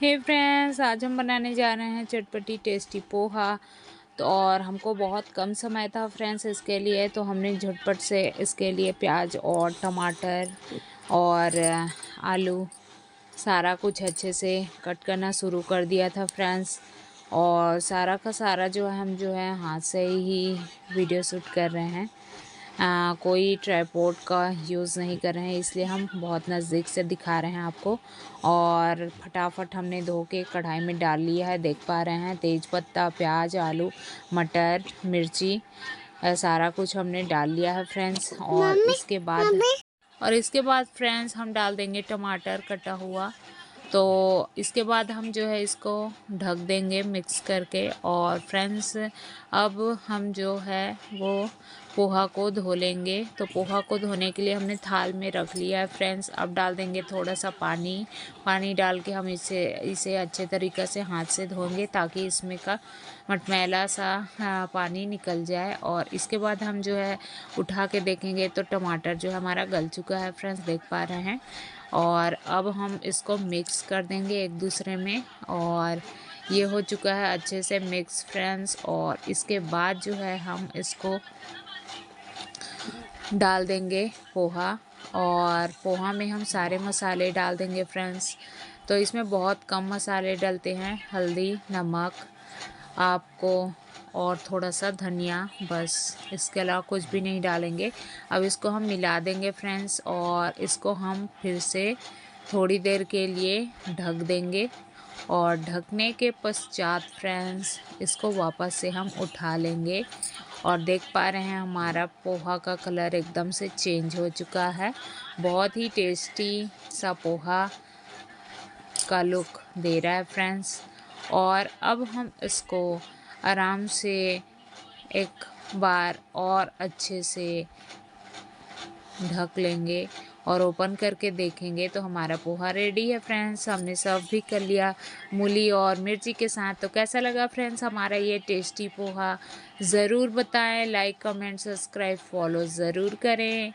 हे friends, आज हम बनाने जा रहे हैं चटपटी टेस्टी पोहा। तो और हमको बहुत कम समय था फ्रेंड्स इसके लिए, तो हमने झटपट से इसके लिए प्याज और टमाटर और आलू सारा कुछ अच्छे से कट करना शुरू कर दिया था फ्रेंड्स। और सारा का सारा जो है हम जो है हाथ से ही वीडियो शूट कर रहे हैं। कोई ट्राइपॉड का यूज़ नहीं कर रहे हैं, इसलिए हम बहुत नज़दीक से दिखा रहे हैं आपको। और फटाफट हमने धो के कढ़ाई में डाल लिया है, देख पा रहे हैं। तेज पत्ता, प्याज, आलू, मटर, मिर्ची सारा कुछ हमने डाल लिया है फ्रेंड्स। और इसके बाद फ्रेंड्स हम डाल देंगे टमाटर कटा हुआ। तो इसके बाद हम जो है इसको ढक देंगे मिक्स करके। और फ्रेंड्स अब हम जो है वो पोहा को धो लेंगे। तो पोहा को धोने के लिए हमने थाल में रख लिया है फ्रेंड्स। अब डाल देंगे थोड़ा सा पानी डाल के हम इसे अच्छे तरीक़े से हाथ से धोएंगे, ताकि इसमें का मटमैला सा पानी निकल जाए। और इसके बाद हम जो है उठा के देखेंगे तो टमाटर जो है हमारा गल चुका है फ्रेंड्स, देख पा रहे हैं। और अब हम इसको मिक्स कर देंगे एक दूसरे में। और ये हो चुका है अच्छे से मिक्स फ्रेंड्स। और इसके बाद जो है हम इसको डाल देंगे पोहा। और पोहा में हम सारे मसाले डाल देंगे फ्रेंड्स। तो इसमें बहुत कम मसाले डलते हैं, हल्दी, नमक आपको और थोड़ा सा धनिया, बस। इसके अलावा कुछ भी नहीं डालेंगे। अब इसको हम मिला देंगे फ्रेंड्स। और इसको हम फिर से थोड़ी देर के लिए ढक देंगे। और ढकने के पश्चात फ्रेंड्स इसको वापस से हम उठा लेंगे। और देख पा रहे हैं हमारा पोहा का कलर एकदम से चेंज हो चुका है। बहुत ही टेस्टी सा पोहा का लुक दे रहा है फ्रेंड्स। और अब हम इसको आराम से एक बार और अच्छे से ढक लेंगे और ओपन करके देखेंगे तो हमारा पोहा रेडी है फ्रेंड्स। हमने सर्व भी कर लिया मूली और मिर्ची के साथ। तो कैसा लगा फ्रेंड्स हमारा ये टेस्टी पोहा, ज़रूर बताएं। लाइक, कमेंट, सब्सक्राइब, फॉलो ज़रूर करें।